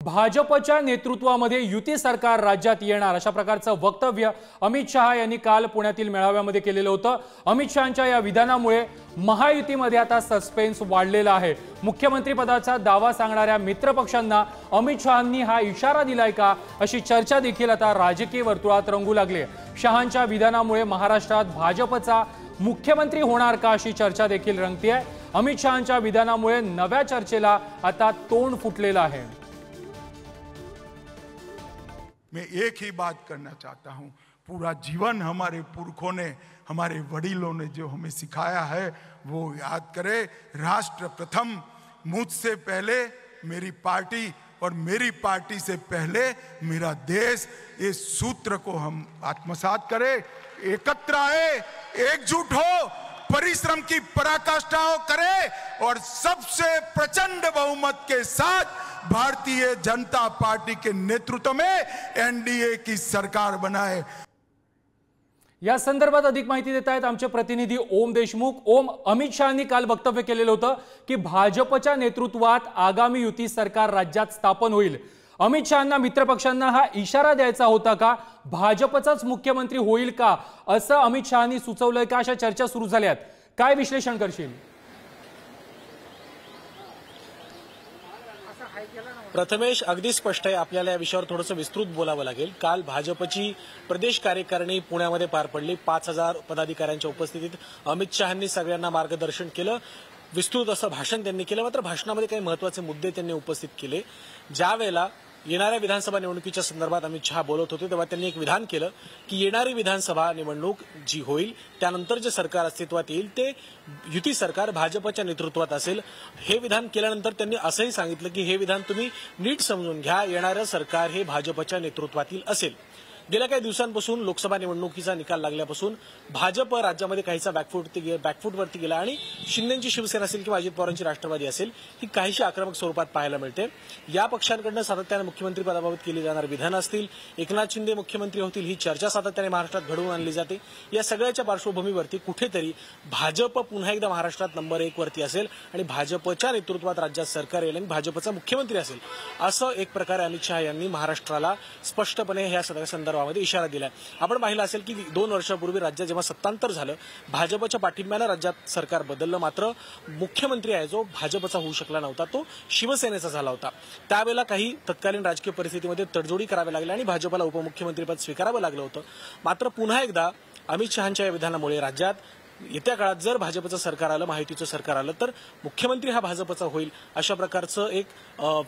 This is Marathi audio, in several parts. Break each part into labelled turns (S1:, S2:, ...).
S1: भाजपच्या नेतृत्वामध्ये युती सरकार राज्यात येणार अशा प्रकारचं वक्तव्य अमित शहा यांनी काल पुण्यातील मेळाव्यामध्ये केलेलं होतं। अमित शहांच्या या विधानामुळे महायुतीमध्ये आता सस्पेन्स वाढलेला आहे। मुख्यमंत्री पदाचा दावा सांगणाऱ्या मित्रपक्षांना अमित शहांनी हा इशारा दिलाय का अशी चर्चा देखील आता राजकीय वर्तुळात रंगू लागली आहे। शहांच्या विधानामुळे महाराष्ट्रात भाजपचा मुख्यमंत्री होणार का अशी चर्चा देखील रंगते आहे। अमित शहांच्या विधानामुळे नव्या चर्चेला आता तोंड फुटलेलं आहे।
S2: मैं एक ही बात करना चाहता हूं, पूरा जीवन हमारे पुरखों ने, हमारे वडीलों ने जो हमें सिखाया है वो याद करें। राष्ट्र प्रथम, मुझसे पहले मेरी पार्टी और मेरी पार्टी से पहले मेरा देश, इस सूत्र को हम आत्मसात करें। एकत्र आए, एकजुट हो, परिश्रम की पराकाष्ठा करें और सबसे प्रचंड बहुमत के साथ भारतीय जनता पार्टी के नेतृत्व में एनडीए की सरकार बनाए।
S1: या संदर्भात अधिक माहिती देत आहेत आमचे प्रतिनिधी ओम देशमुख। ओम, अमित शहांनी काल वक्तव्य केलेलं होतं की भाजपच्या नेतृत्वात आगामी युती सरकार राज्यात स्थापन होईल। अमित शहांना मित्रपक्षांना हा इशारा द्यायचा होता का भाजपचाच मुख्यमंत्री होईल का असं अमित शहांनी सुचवलंय का अशा चर्चा सुरू झाल्यात। काय विश्लेषण करशील?
S3: प्रथमेश, अगदी स्पष्ट आहे, आपल्याला या विषयावर थोडंसं विस्तृत बोलावं लागेल। काल भाजपची प्रदेश कार्यकारिणी पुण्यामध्ये पार पडली। 5000 पदाधिकाऱ्यांच्या उपस्थितीत अमित शहांनी सगळ्यांना मार्गदर्शन केलं। विस्तृत असं भाषण त्यांनी केलं। मात्र भाषणामध्ये काही महत्त्वाचे मुद्दे त्यांनी उपस्थित केले। ज्या वेळेला येणाऱ्या विधानसभा निवडणुकीच्या संदर्भात अमित शहा बोलत होते तेव्हा त्यांनी एक विधान केलं की येणारी विधानसभा निवडणूक जी होईल त्यानंतर जे सरकार अस्तित्वात येईल ते युती सरकार भाजपच्या नेतृत्वात असेल। हे विधान केल्यानंतर त्यांनी असंही सांगितलं की हे विधान तुम्ही नीट समजून घ्या, येणारं सरकार हे भाजपच्या नेतृत्वातील असेल। गेल्या काही दिवसांपासून लोकसभा निवडणुकीचा निकाल लागल्यापासून भाजप राज्यामध्ये काहीसा बॅकफूटवरती गेला आणि शिंदेची शिवसेना असेल किंवा अजित पवारांची राष्ट्रवादी असेल ही काहीशी आक्रमक स्वरूपात पाहायला मिळते। या पक्षांकडून सातत्याने मुख्यमंत्री पदाबाबत केली जाणारी विधानं असतील, एकनाथ शिंदे मुख्यमंत्री होतील ही चर्चा सातत्याने महाराष्ट्रात घडवून आणली जाते। या सगळ्याच्या पार्श्वभूमीवरती कुठेतरी भाजप पुन्हा एकदा महाराष्ट्रात नंबर 1 वरती असेल आणि भाजपच्या नेतृत्वात राज्यात सरकार येईल आणि भाजपचा मुख्यमंत्री असेल असं एक प्रकारे अमित शहा यांनी महाराष्ट्राला स्पष्टपणे या सगळ्या इशारा दिलाय। आपण पाहिलं असेल की 2 वर्षापूर्वी राज्यात जेव्हा सत्तांतर झालं भाजपच्या पाठिंब्यानं राज्यात सरकार बदललं, मात्र मुख्यमंत्री आहे जो भाजपचा होऊ शकला नव्हता तो शिवसेनेचा झाला होता। त्यावेळेला काही तत्कालीन राजकीय परिस्थितीमध्ये तडजोडी कराव्या लागल्या आणि भाजपला उपमुख्यमंत्रीपद स्वीकारावं लागलं होतं। मात्र पुन्हा एकदा अमित शहांच्या या विधानामुळे राज्यात येत्या काळात जर भाजपचं सरकार आलं, महायुतीचं सरकार आलं तर मुख्यमंत्री हा भाजपचा होईल अशा प्रकारचं एक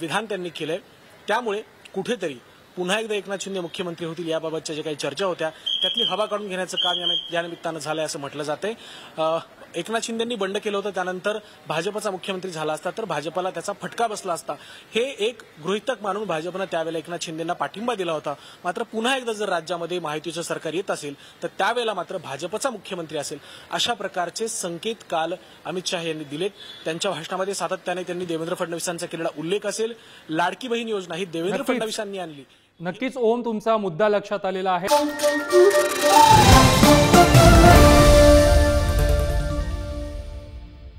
S3: विधान त्यांनी केलंय। त्यामुळे कुठेतरी पुन्हा एकदा एकनाथ शिंदे मुख्यमंत्री होतील याबाबतच्या जे काही चर्चा होत्या त्यातली हवा काढून घेण्याचं काम या निमित्तानं झालंय असं म्हटलं जातंय। एकनाथ शिंदेंनी बंड केलं होतं, त्यानंतर भाजपचा मुख्यमंत्री झाला असता तर भाजपला त्याचा फटका बसला असता हे एक गृहीतक मानून भाजपनं त्यावेळेला एकनाथ शिंदेंना पाठिंबा दिला होता। मात्र पुन्हा एकदा जर राज्यामध्ये महायुतीचं सरकार येत असेल तर त्यावेळेला मात्र भाजपचा मुख्यमंत्री असेल अशा प्रकारचे संकेत काल अमित शहा यांनी दिलेत। त्यांच्या भाषणामध्ये सातत्याने त्यांनी देवेंद्र फडणवीसांचा केलेला उल्लेख असेल, लाडकी बहीण योजना ही देवेंद्र फडणवीसांनी आणली।
S1: नक्कीच ओम, तुमचा मुद्दा लक्षात आलेला आहे।